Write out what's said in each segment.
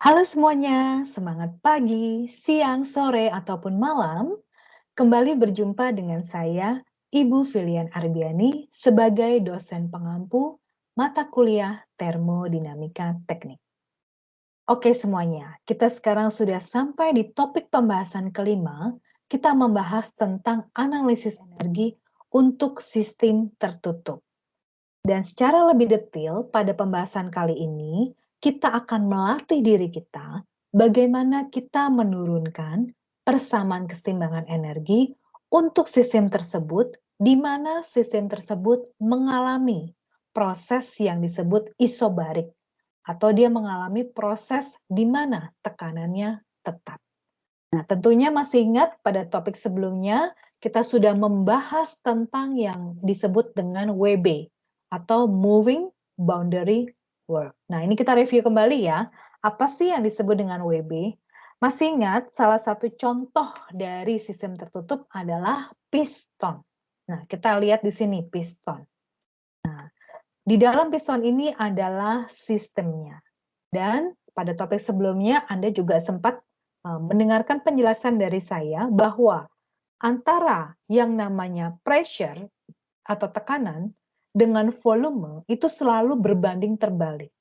Halo semuanya, semangat pagi, siang, sore, ataupun malam. Kembali berjumpa dengan saya, Ibu Filian Arbiani, sebagai dosen pengampu mata kuliah Termodinamika Teknik. Oke semuanya, kita sekarang sudah sampai di topik pembahasan kelima. Kita membahas tentang analisis energi untuk sistem tertutup. Dan secara lebih detail, pada pembahasan kali ini, kita akan melatih diri kita bagaimana kita menurunkan persamaan kesetimbangan energi untuk sistem tersebut, di mana sistem tersebut mengalami proses yang disebut isobarik, atau dia mengalami proses di mana tekanannya tetap. Nah, tentunya masih ingat pada topik sebelumnya, kita sudah membahas tentang yang disebut dengan WB, atau Moving Boundary Work. Nah, ini kita review kembali ya. Apa sih yang disebut dengan WB? Masih ingat, salah satu contoh dari sistem tertutup adalah piston. Nah, kita lihat di sini piston. Nah, di dalam piston ini adalah sistemnya. Dan pada topik sebelumnya Anda juga sempat mendengarkan penjelasan dari saya bahwa antara yang namanya pressure atau tekanan dengan volume itu selalu berbanding terbalik.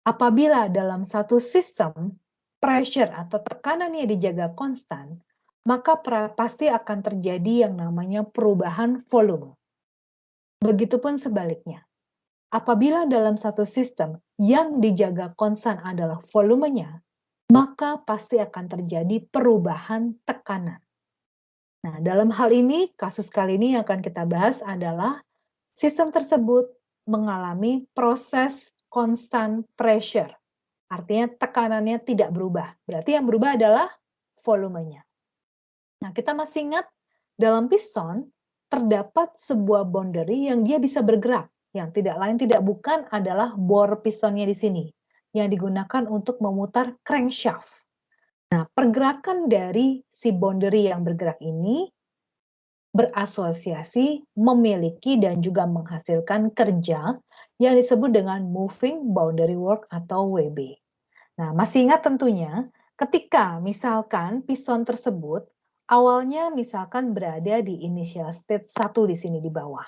Apabila dalam satu sistem pressure atau tekanannya dijaga konstan, maka pasti akan terjadi yang namanya perubahan volume. Begitupun sebaliknya. Apabila dalam satu sistem yang dijaga konstan adalah volumenya, maka pasti akan terjadi perubahan tekanan. Nah, dalam hal ini, kasus kali ini yang akan kita bahas adalah sistem tersebut mengalami proses constant pressure. Artinya tekanannya tidak berubah. Berarti yang berubah adalah volumenya. Nah, kita masih ingat dalam piston terdapat sebuah boundary yang dia bisa bergerak. Yang tidak lain tidak bukan adalah bor pistonnya di sini yang digunakan untuk memutar crankshaft. Nah, pergerakan dari si boundary yang bergerak ini berasosiasi, memiliki, dan juga menghasilkan kerja yang disebut dengan moving boundary work atau WB. Nah, masih ingat tentunya ketika misalkan piston tersebut awalnya misalkan berada di initial state 1 di sini di bawah.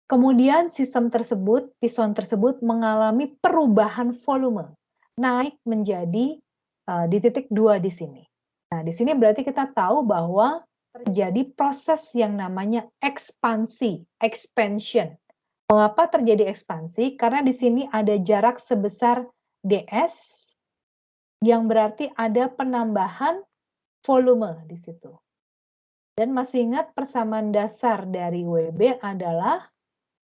Kemudian sistem tersebut, piston tersebut mengalami perubahan volume, naik menjadi di titik 2 di sini. Nah, di sini berarti kita tahu bahwa terjadi proses yang namanya ekspansi, expansion. Mengapa terjadi ekspansi? Karena di sini ada jarak sebesar ds, yang berarti ada penambahan volume di situ. Dan masih ingat persamaan dasar dari WB adalah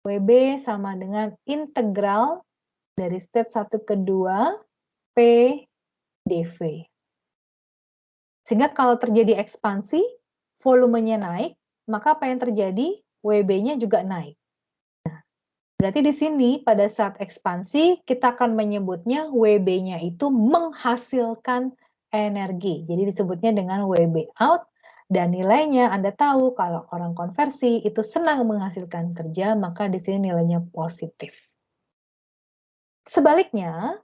WB sama dengan integral dari state 1 ke 2 P dV. Sehingga kalau terjadi ekspansi, volumenya naik, maka apa yang terjadi? WB-nya juga naik. Nah, berarti di sini pada saat ekspansi, kita akan menyebutnya WB-nya itu menghasilkan energi. Jadi disebutnya dengan WB out, dan nilainya Anda tahu kalau orang konversi itu senang menghasilkan kerja, maka di sini nilainya positif. Sebaliknya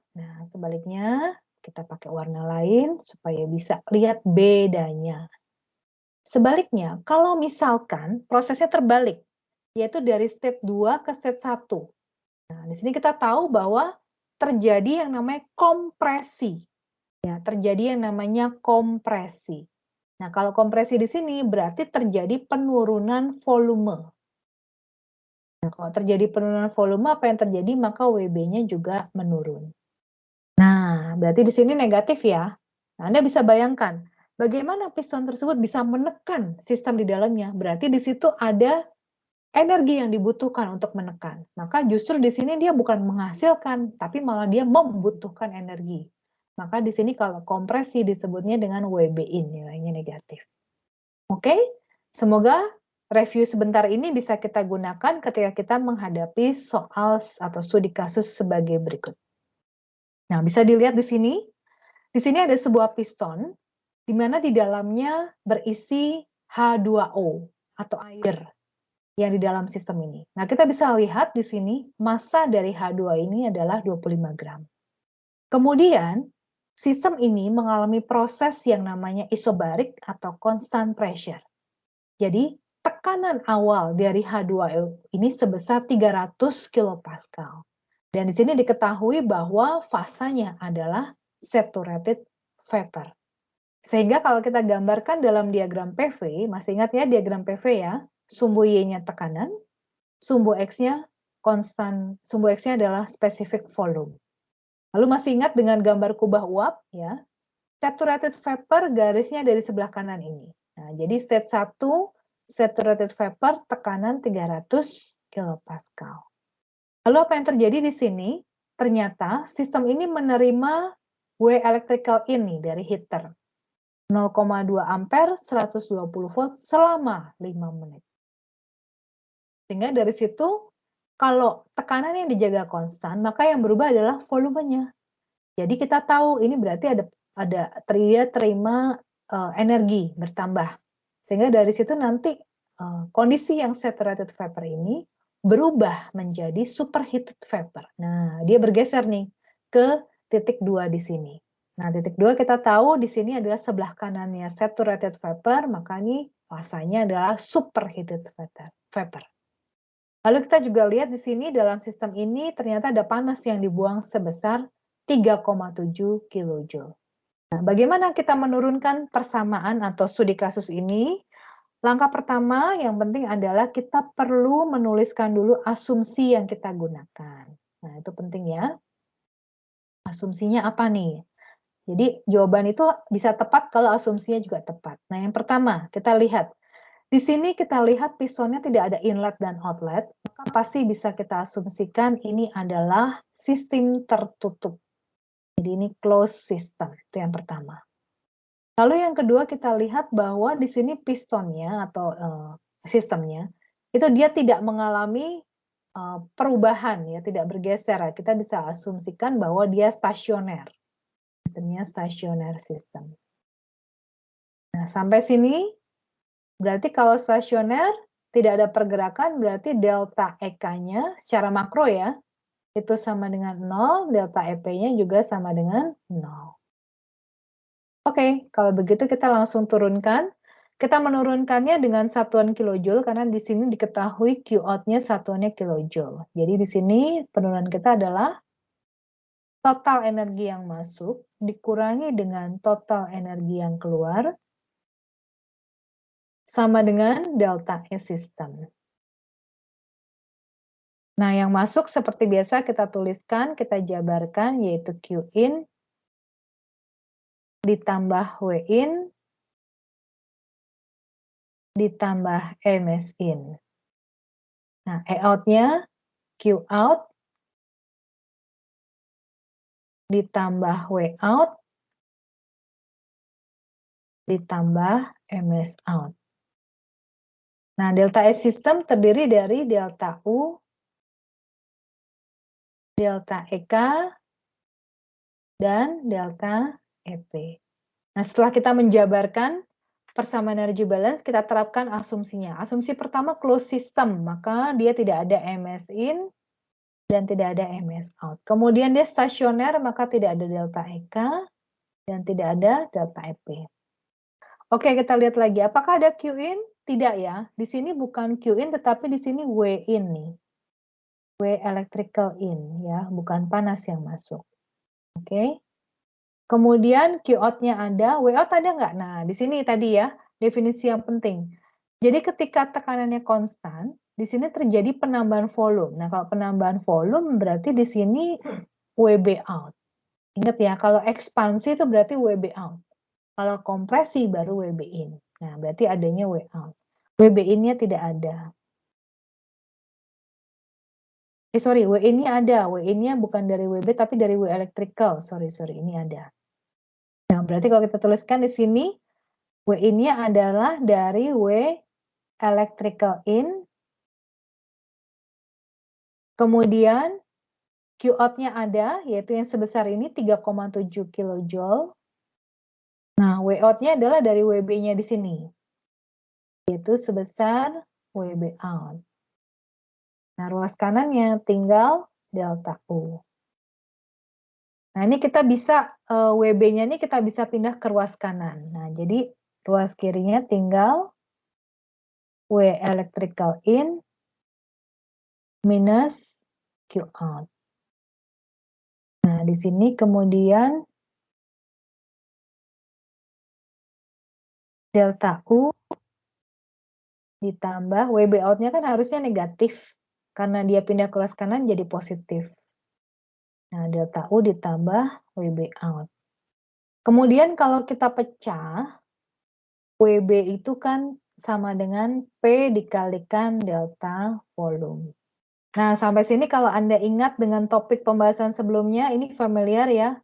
kita pakai warna lain supaya bisa lihat bedanya. Sebaliknya, kalau misalkan prosesnya terbalik, yaitu dari state 2 ke state 1. Nah, di sini kita tahu bahwa terjadi yang namanya kompresi. Ya, terjadi yang namanya kompresi. Nah, kalau kompresi di sini berarti terjadi penurunan volume. Nah, kalau terjadi penurunan volume, apa yang terjadi? Maka WB-nya juga menurun. Nah, berarti di sini negatif ya. Nah, Anda bisa bayangkan, bagaimana piston tersebut bisa menekan sistem di dalamnya. Berarti di situ ada energi yang dibutuhkan untuk menekan. Maka justru di sini dia bukan menghasilkan, tapi malah dia membutuhkan energi. Maka di sini kalau kompresi disebutnya dengan WB in, nilainya negatif. Oke, semoga review sebentar ini bisa kita gunakan ketika kita menghadapi soal atau studi kasus sebagai berikut. Nah, bisa dilihat di sini. Di sini ada sebuah piston, di mana di dalamnya berisi H2O atau air yang di dalam sistem ini. Nah, kita bisa lihat di sini massa dari H2 ini adalah 25 gram. Kemudian, Sistem ini mengalami proses yang namanya isobarik atau constant pressure. Jadi, tekanan awal dari H2O ini sebesar 300 kilopascal. Dan di sini diketahui bahwa fasanya adalah saturated vapor. Sehingga kalau kita gambarkan dalam diagram PV, masih ingat ya diagram PV ya, sumbu Y-nya tekanan, sumbu X-nya konstan, sumbu X-nya adalah specific volume. Lalu masih ingat dengan gambar kubah uap ya, saturated vapor garisnya dari sebelah kanan ini. Nah, jadi state 1 saturated vapor tekanan 300 kilopascal. Lalu apa yang terjadi di sini? Ternyata sistem ini menerima W electrical in nih dari heater. 0,2 ampere 120 volt selama 5 menit. Sehingga dari situ kalau tekanan yang dijaga konstan, maka yang berubah adalah volumenya. Jadi kita tahu ini berarti dia terima energi bertambah. Sehingga dari situ nanti kondisi yang saturated vapor ini berubah menjadi superheated vapor. Nah, dia bergeser nih ke titik 2 di sini. Nah, titik 2 kita tahu di sini adalah sebelah kanannya saturated vapor, maka ini fasanya adalah superheated vapor. Lalu kita juga lihat di sini dalam sistem ini ternyata ada panas yang dibuang sebesar 3,7 kilojoule. Nah, bagaimana kita menurunkan persamaan atau studi kasus ini? Langkah pertama yang penting adalah kita perlu menuliskan dulu asumsi yang kita gunakan. Nah, itu penting ya. Asumsinya apa nih? Jadi jawaban itu bisa tepat kalau asumsinya juga tepat. Nah, yang pertama kita lihat. Di sini kita lihat pistonnya tidak ada inlet dan outlet, maka pasti bisa kita asumsikan ini adalah sistem tertutup. Jadi ini closed system, itu yang pertama. Lalu yang kedua kita lihat bahwa di sini pistonnya atau sistemnya itu dia tidak mengalami perubahan ya, tidak bergeser. Kita bisa asumsikan bahwa dia stasioner. Sistemnya stasioner system. Nah, sampai sini berarti kalau stasioner tidak ada pergerakan, berarti delta EK-nya secara makro ya, itu sama dengan 0, delta EP-nya juga sama dengan 0. Oke, kalau begitu kita langsung turunkan. Kita menurunkannya dengan satuan kilojoule karena di sini diketahui Q out-nya satuannya kilojoule. Jadi di sini penurunan kita adalah total energi yang masuk dikurangi dengan total energi yang keluar sama dengan delta E sistem. Nah, yang masuk seperti biasa kita tuliskan, kita jabarkan yaitu Q in ditambah W in ditambah MS in. Nah, E out-nya Q out ditambah W out ditambah MS out. Nah, delta E system terdiri dari delta U, delta EK, dan delta EP. Nah, setelah kita menjabarkan persamaan energy balance, kita terapkan asumsinya. Asumsi pertama closed system, maka dia tidak ada MS in dan tidak ada MS out. Kemudian dia stasioner, maka tidak ada delta EK dan tidak ada delta EP. Oke, kita lihat lagi. Apakah ada Q in? Tidak ya. Di sini bukan Q in, tetapi di sini W in nih. W electrical in ya, bukan panas yang masuk. Oke. Kemudian Q out-nya ada, W out ada nggak? Nah, di sini tadi ya, definisi yang penting. Jadi ketika tekanannya konstan, di sini terjadi penambahan volume. Nah, kalau penambahan volume berarti di sini WB out. Ingat ya, kalau ekspansi itu berarti WB out. Kalau kompresi baru WB in. Nah, berarti adanya W out. WB in-nya tidak ada. Sorry, W in-nya ada. W in-nya bukan dari WB, tapi dari W electrical. Sorry, ini ada. Nah, berarti kalau kita tuliskan di sini, W in-nya adalah dari W electrical in, kemudian Q out-nya ada, yaitu yang sebesar ini 3,7 kilojoule. Nah, W out-nya adalah dari WB-nya di sini, yaitu sebesar WB out. Nah, ruas kanannya tinggal delta U. Nah, ini kita bisa, WB-nya ini kita bisa pindah ke ruas kanan. Nah, jadi ruas kirinya tinggal W electrical in minus Q out. Nah, di sini kemudian delta U ditambah WB out-nya kan harusnya negatif, karena dia pindah ke ruas kanan jadi positif. Nah, delta U ditambah WB out. Kemudian kalau kita pecah, WB itu kan sama dengan P dikalikan delta volume. Nah, sampai sini kalau Anda ingat dengan topik pembahasan sebelumnya, ini familiar ya.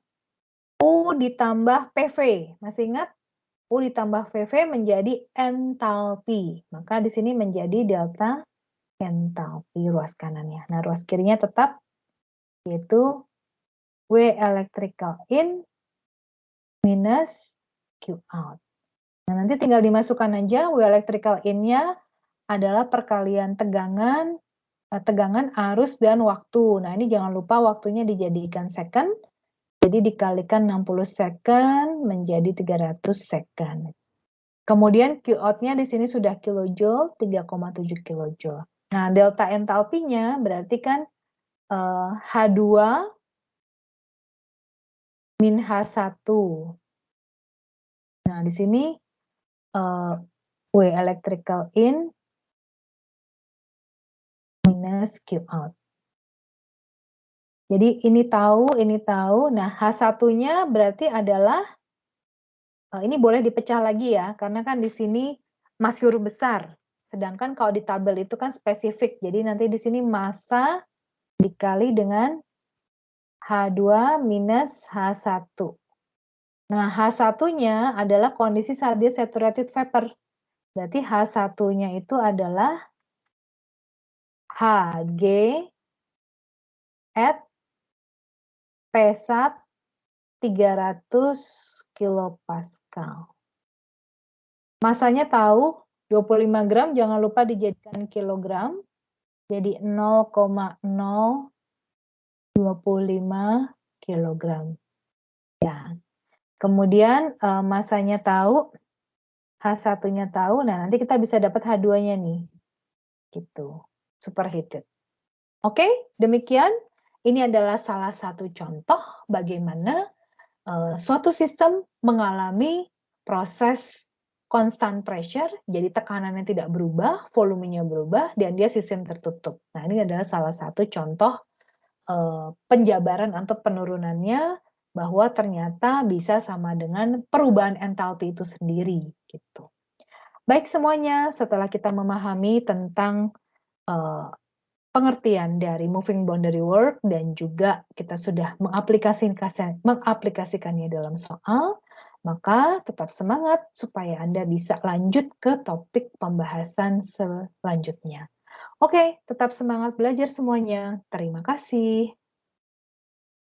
U ditambah PV, masih ingat? U ditambah PV menjadi entalpi. Maka di sini menjadi delta entalpi ruas kanannya. Nah, ruas kirinya tetap yaitu W electrical in minus Q out. Nah, nanti tinggal dimasukkan aja W electrical in-nya adalah perkalian tegangan, arus, dan waktu. Nah, ini jangan lupa waktunya dijadikan second, jadi dikalikan 60 second menjadi 300 second. Kemudian Q out-nya di sini sudah kilojoule, 3,7 kilojoule. Nah, delta entalpinya berarti kan H2 min H1. Nah, di sini W electrical in minus Q out. Jadi ini tahu, ini tahu. Nah, H1-nya berarti adalah, ini boleh dipecah lagi ya, karena kan di sini masih huruf besar. Sedangkan kalau di tabel itu kan spesifik. Jadi nanti di sini massa dikali dengan H2 minus H1. Nah, H1-nya adalah kondisi saat dia saturated vapor. Berarti H1-nya itu adalah Hg at P1 300 kilopascal. Masanya tahu, 25 gram jangan lupa dijadikan kilogram. Jadi 0,025 kilogram. Ya. Kemudian masanya tahu, H1-nya tahu, nah nanti kita bisa dapat H2-nya nih. Gitu. Superheated. Oke, demikian. Ini adalah salah satu contoh bagaimana suatu sistem mengalami proses constant pressure, jadi tekanannya tidak berubah, volumenya berubah, dan dia sistem tertutup. Nah, ini adalah salah satu contoh penjabaran atau penurunannya, bahwa ternyata bisa sama dengan perubahan entalpi itu sendiri. Gitu. Baik semuanya, setelah kita memahami tentang pengertian dari moving boundary work dan juga kita sudah mengaplikasikannya dalam soal, maka tetap semangat supaya Anda bisa lanjut ke topik pembahasan selanjutnya. Oke, tetap semangat belajar semuanya. Terima kasih.